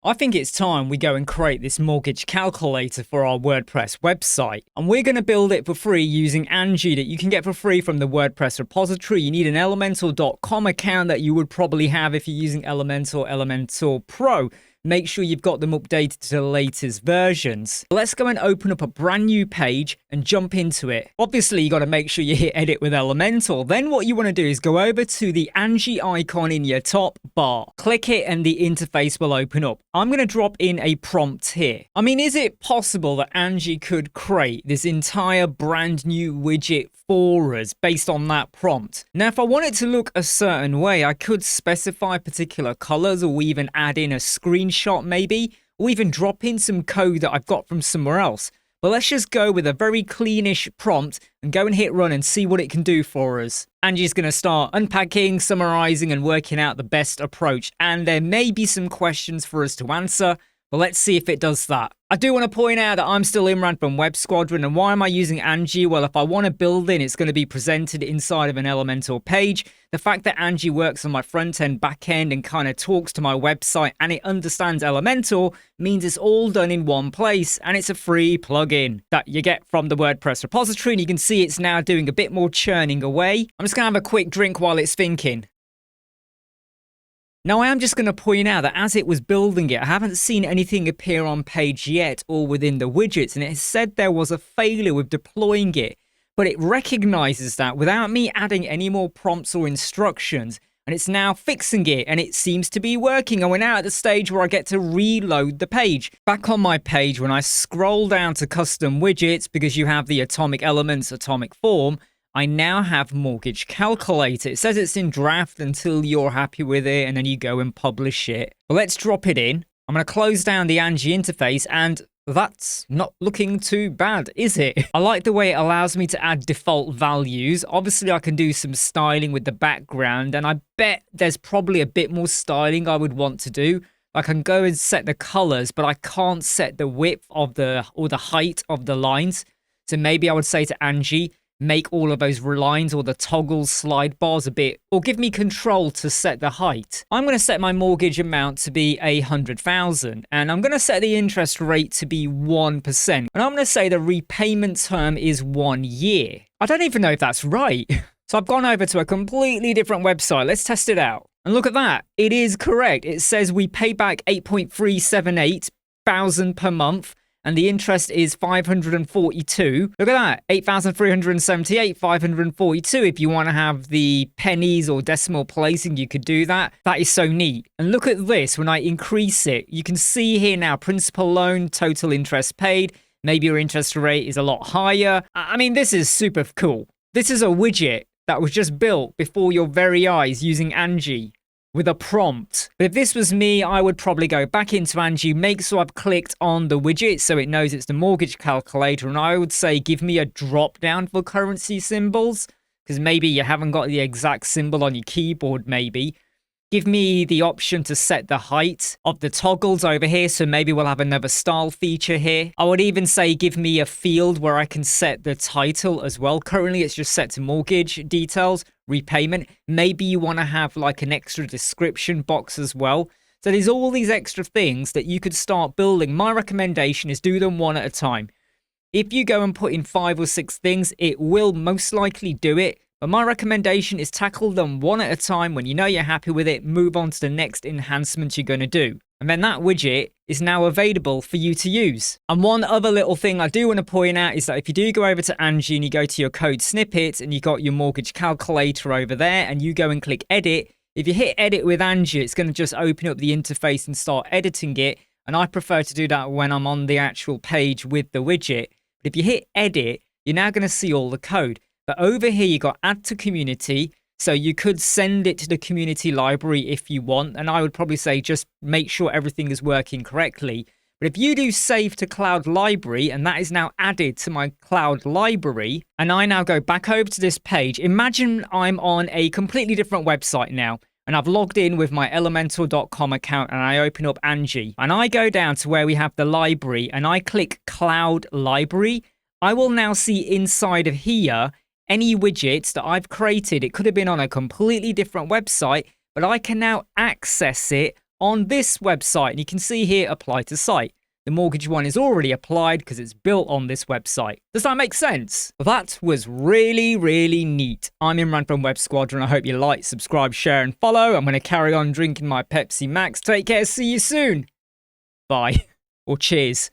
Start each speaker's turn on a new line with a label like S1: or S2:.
S1: I think it's time we go and create this mortgage calculator for our WordPress website. And we're going to build it for free using Angie that you can get for free from the WordPress repository. You need an Elementor.com account that you would probably have if you're using Elementor, Elementor Pro. Make sure you've got them updated to the latest versions. Let's go and open up a brand new page and jump into it. Obviously, you got to make sure you hit edit with Elementor. Then what you want to do is go over to the Angie icon in your top bar. Click it and the interface will open up. I'm going to drop in a prompt here. I mean, is it possible that Angie could create this entire brand new widget for us based on that prompt? Now, if I want it to look a certain way, I could specify particular colors or even add in a screenshot maybe, or even drop in some code that I've got from somewhere else. But let's just go with a very cleanish prompt and go and hit run and see what it can do for us. Angie's going to start unpacking, summarizing, and working out the best approach. And there may be some questions for us to answer, but let's see if it does that. I do want to point out that I'm still Imran from Web Squadron, and why am I using Angie? Well, if I want to build in, it's going to be presented inside of an Elementor page. The fact that Angie works on my front end, back end, and kind of talks to my website, and it understands Elementor, means it's all done in one place, and it's a free plugin that you get from the WordPress repository, and you can see it's now doing a bit more churning away. I'm just going to have a quick drink while it's thinking. Now, I am just going to point out that as it was building it, I haven't seen anything appear on page yet or within the widgets, and it said there was a failure with deploying it, but it recognizes that without me adding any more prompts or instructions, and it's now fixing it, and it seems to be working, and we're now at the stage where I get to reload the page. Back on my page, when I scroll down to custom widgets, because you have the atomic elements, atomic form, I now have mortgage calculator. It says it's in draft until you're happy with it, and then you go and publish it. But let's drop it in. I'm going to close down the Angie interface, and that's not looking too bad, is it? I like the way it allows me to add default values. Obviously, I can do some styling with the background, and I bet there's probably a bit more styling I would want to do. I can go and set the colors, but I can't set the width of the height of the lines. So maybe I would say to Angie, make all of those lines or the toggles, slide bars a bit, or give me control to set the height. I'm going to set my mortgage amount to be 100,000, and I'm going to set the interest rate to be 1%. And I'm going to say the repayment term is 1 year. I don't even know if that's right. So I've gone over to a completely different website. Let's test it out. And look at that. It is correct. It says we pay back 8.378 thousand per month, and the interest is 542. Look at that, 8,378, 542. If you want to have the pennies or decimal placing, you could do that. That is so neat. And look at this, when I increase it, you can see here now, principal loan, total interest paid. Maybe your interest rate is a lot higher. I mean, this is super cool. This is a widget that was just built before your very eyes using Angie with a prompt. But if this was me, I would probably go back into Angie, make sure I've clicked on the widget so it knows it's the mortgage calculator, and I would say give me a drop down for currency symbols, because maybe you haven't got the exact symbol on your keyboard maybe. Give me the option to set the height of the toggles over here, so maybe we'll have another style feature here. I would even say give me a field where I can set the title as well. Currently, it's just set to mortgage details, repayment. Maybe you want to have like an extra description box as well. So there's all these extra things that you could start building. My recommendation is do them one at a time. If you go and put in 5 or 6 things, it will most likely do it. But my recommendation is tackle them one at a time. When you know you're happy with it, move on to the next enhancement you're going to do. And then that widget is now available for you to use. And one other little thing I do want to point out is that if you do go over to Angie and you go to your code snippet and you got your mortgage calculator over there and you go and click edit, if you hit edit with Angie, it's going to just open up the interface and start editing it. And I prefer to do that when I'm on the actual page with the widget. But if you hit edit, you're now going to see all the code. But over here, you got add to community. So you could send it to the community library if you want. And I would probably say just make sure everything is working correctly. But if you do save to cloud library, and that is now added to my cloud library, and I now go back over to this page, imagine I'm on a completely different website now. And I've logged in with my Elementor.com account and I open up Angie. And I go down to where we have the library and I click cloud library. I will now see inside of here any widgets that I've created. It could have been on a completely different website, but I can now access it on this website. And you can see here, apply to site. The mortgage one is already applied because it's built on this website. Does that make sense? That was really, really neat. I'm Imran from Web Squadron. I hope you like, subscribe, share, and follow. I'm going to carry on drinking my Pepsi Max. Take care. See you soon. Bye. Or cheers.